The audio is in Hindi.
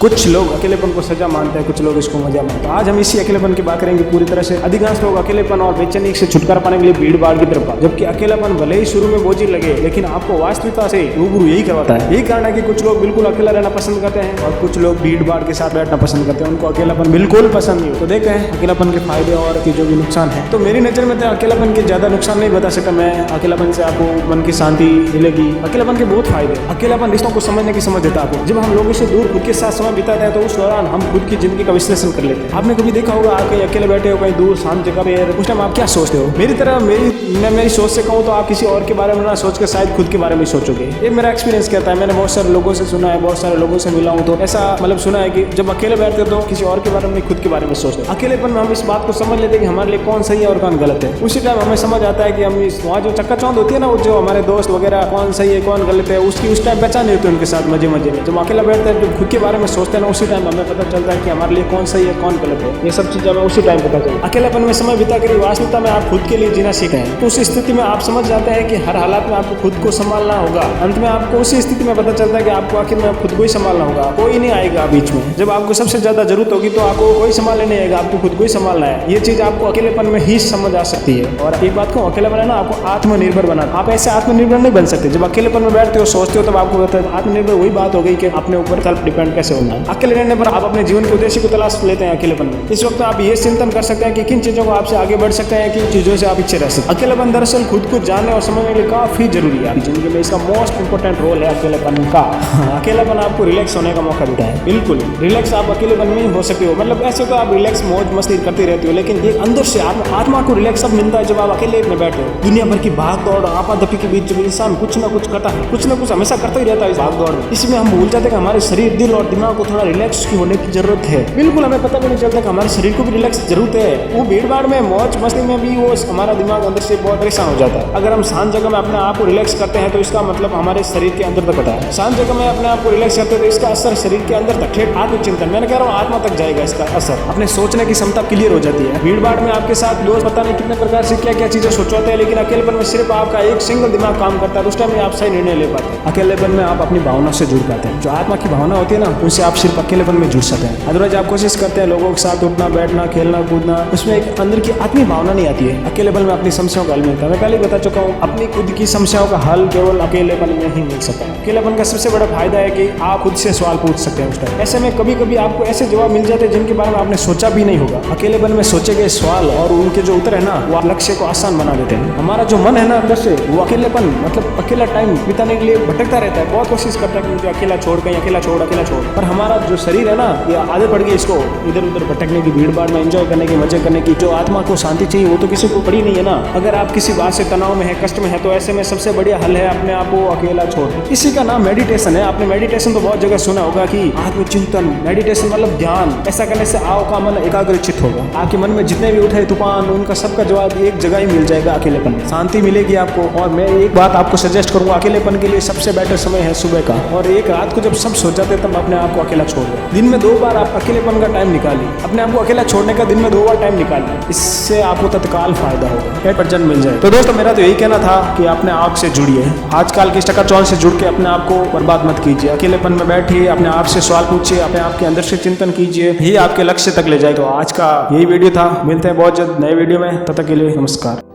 कुछ लोग अकेलेपन को सजा मानते हैं, कुछ लोग इसको मजा मानते हैं। आज हम इसी अकेलेपन की बात करेंगे पूरी तरह से। अधिकांश लोग अकेलेपन और बेचैनी से छुटकारा पाने के लिए भीड़ भाड़ की तरफ, जबकि अकेलापन भले ही शुरू में बोझिल लगे लेकिन आपको वास्तविकता से रूबरू यही करवाता है। यही कारण है कि कुछ लोग बिल्कुल अकेला रहना पसंद करते हैं और कुछ लोग भीड़ भाड़ के साथ बैठना पसंद करते हैं, उनको अकेलापन बिल्कुल पसंद नहीं हो। तो देखते हैं अकेलापन के फायदे और जो भी नुकसान है। तो मेरी नजर में तो अकेलापन के ज्यादा नुकसान नहीं बता सकता मैं। अकेलापन से आपको मन की शांति मिलेगी। अकेलापन के बहुत फायदे। अकेलापन रिश्तों को समझने की समझ देता है आपको। जब हम लोगों से दूर खुद के साथ समय बिताते हैं तो उस दौरान हम खुद की जिंदगी का विश्लेषण कर लेते हैं। आपने कभी देखा होगा आप कहीं अकेले बैठे हो, कहीं दूर शांत जगह पे, उस टाइम आप क्या सोचते हो? मेरी सोच से कहूँ तो आप किसी और के बारे में ना सोच कर शायद खुद के बारे में सोचोगे। ये मेरा एक्सपीरियंस कहता है। मैंने बहुत सारे लोगों से सुना है, बहुत सारे लोगों से मिला हूँ, तो ऐसा मतलब सुना है कि जब अकेले बैठते हो तो किसी और के बारे में खुद के बारे में सोचते हैं। अकेलेपन में हम इस बात को समझ लेते हैं कि हमारे लिए कौन सही है और कौन गलत है। उसी टाइम हमें समझ आता है कि हम वहाँ जो चक्काचौंध होती है ना, वो जो हमारे दोस्त वगैरह कौन सही है कौन गलत है, उसकी उस टाइम पहचान नहीं होती उनके साथ मजे मजे में। जब अकेला बैठते हैं जब खुद के बारे में सोचते हैं ना, उसी टाइम हमें पता चलता है कि हमारे लिए कौन सही है कौन गलत है। ये सब चीजें हमें उसी टाइम पता चलती है। अकेलापन में समय बिता कर वास्तविकता में आप खुद के लिए जीना सीखते हैं तो उस स्थिति में आप समझ जाते हैं कि हर हालात में आपको खुद को संभालना होगा। अंत में आपको उसी स्थिति में पता चलता है कि आपको आखिर में खुद को ही संभालना होगा, कोई नहीं आएगा बीच में। जब आपको सबसे ज्यादा जरूरत होगी तो आपको कोई संभालने नहीं आएगा, आपको खुद को ही संभालना है। ये चीज आपको अकेलेपन में ही समझ आ सकती है। और एक बात को अकेलापन है ना, आपको आत्मनिर्भर बनाना। आप ऐसे आत्मनिर्भर नहीं बन सकते। जब अकेलेपन में बैठते हो सोचते हो तब आपको पता है आत्मनिर्भर वही बात हो गई कि अपने ऊपर सेल्फ डिपेंड कैसे होना है। अकेले रहने पर आप अपने जीवन के उद्देश्य को तलाश लेते हैं अकेलेपन में। इस वक्त आप ये चिंतन कर सकते हैं कि किन चीजों को आपसे आगे बढ़ सकते हैं, किन चीजों से आप पीछे रह सकते हैं। अकेलेपन दरअसल खुद को जानने और समझने के लिए काफी जरूरी है। आपकी जिंदगी में इसका मोस्ट इंपोर्टेंट रोल है अकेलेपन का। अकेलापन आपको रिलैक्स होने का मौका देता है। बिल्कुल रिलैक्स आप अकेलेपन में ही हो सकते हो। मतलब ऐसे तो आप रिलैक्स मौज मस्ती करती रहती हो, लेकिन एक अंदर से आत्मा को रिलैक्स सब मिलता है जब आप अकेले में बैठे हो। दुनिया भर की भाग दौड़ आपातपी के बीच जब इंसान कुछ ना कुछ करता है, कुछ ना कुछ हमेशा करता ही रहता है इस भाग दौड़ में। इसमें हम भूल जाते हैं कि हमारे शरीर दिल और दिमाग को थोड़ा रिलैक्स की होने की जरूरत है। बिल्कुल हमें पता भी नहीं चलता कि हमारे शरीर को भी रिलैक्स जरूरत है। वो भीड़ भाड़ में मौज मस्ती में भी वो हमारा दिमाग अंदर से बहुत परेशान हो जाता है। अगर हम शांत जगह में अपने आप को रिलैक्स करते हैं तो इसका मतलब हमारे शरीर के अंदर तक होता है। शांत जगह में अपने आप को रिलैक्स करते हैं तो इसका असर शरीर के अंदर तक, ठेठ आत्मचिंतन, मैंने कह रहा हूँ आत्मा तक जाएगा इसका असर। अपने सोचने की क्षमता क्लियर हो जाती है। भीड़ भाड़ में आपके साथ लोग पता नहीं कितने प्रकार से क्या क्या चीजें सोचते हैं, लेकिन अकेलेपन में सिर्फ आपका एक सिंगल दिमाग काम करता है। उस टाइम में आप सही निर्णय ले पाते हैं। अकेलेपन में आप अपनी भावना से जुड़ पाते हैं। जो आत्मा की भावना होती है ना, उनसे आप सिर्फ अकेलेपन में जुड़ सकते हैं। अदरवाइज आप कोशिश करते हैं लोगों के साथ उठना बैठना खेलना कूदना, उसमें एक अंदर की आत्मीय भावना नहीं आती है। अकेलेपन में अपनी समस्याओं का हल मिलता है। मैं पहले बता चुका हूँ, अपनी खुद की समस्याओं का हल केवल अकेलेपन में ही मिल सकता है। अकेलेपन का सबसे बड़ा फायदा है कि आप खुद से सवाल पूछ सकते हैं उस टाइम। ऐसे में कभी कभी आपको ऐसे जवाब मिल जाते हैं जिनके बारे में आपने सोचा भी नहीं होगा। अकेलेपन में सोचे गए सवाल और उनके जो उत्तर है ना, वो लक्ष्य को आसान बना देते हैं। हमारा जो मन है ना अंदर से, वो अकेलेपन मतलब अकेला टाइम बिताने के लिए भटकता रहता है। बहुत कोशिश करता है कि मुझे अकेला छोड़, कहीं अकेला छोड़ अकेला छोड़। पर हमारा जो शरीर है ना, ये आदत पड़ गई इसको इधर उधर भटकने की, भीड़ भाड़ में एंजॉय करने की, मजे करने की। जो आत्मा को शांति चाहिए वो तो किसी को पड़ी नहीं है ना। अगर आप किसी बात से तनाव में है, कष्ट में है, तो ऐसे में सबसे बढ़िया हल है अपने आप को अकेला छोड़। इसी का नाम मेडिटेशन है। आपने मेडिटेशन तो बहुत जगह सुना होगा कि आत्मचिंतन, मेडिटेशन मतलब ध्यान। ऐसा करने से आपका मन एकाग्रचित होगा। आपके मन में जितने भी उठे तूफान, उनका सबका जवाब एक जगह ही मिल जाएगा। अकेलेपन में शांति मिलेगी आपको। और मैं एक बात आपको सजेस्ट करूंगा, अकेलेपन के लिए सबसे बेटर समय है सुबह का। और एक रात को जब सब सो जाते तब अपने आप को अकेला छोड़ दो। दिन में 2 बार आप अकेलेपन का टाइम निकालिए। अपने आप को अकेला छोड़ने का दिन में 2 बार टाइम निकालिए। इससे आपको तत्काल फायदा होगा, 1% मिल जाए। तो दोस्तों मेरा तो यही कहना था कि अपने आप से जुड़िए। आजकल की चकाचौंध से जुड़ के अपने आप को बर्बाद मत कीजिए। अकेलेपन में बैठिए, अपने आप से सवाल पूछिए, अपने आप के अंदर से चिंतन कीजिए। यही आपके लक्ष्य तक ले जाए। तो आज का यही वीडियो था। मिलते हैं बहुत जल्द नए वीडियो में। तब तक के लिए नमस्कार।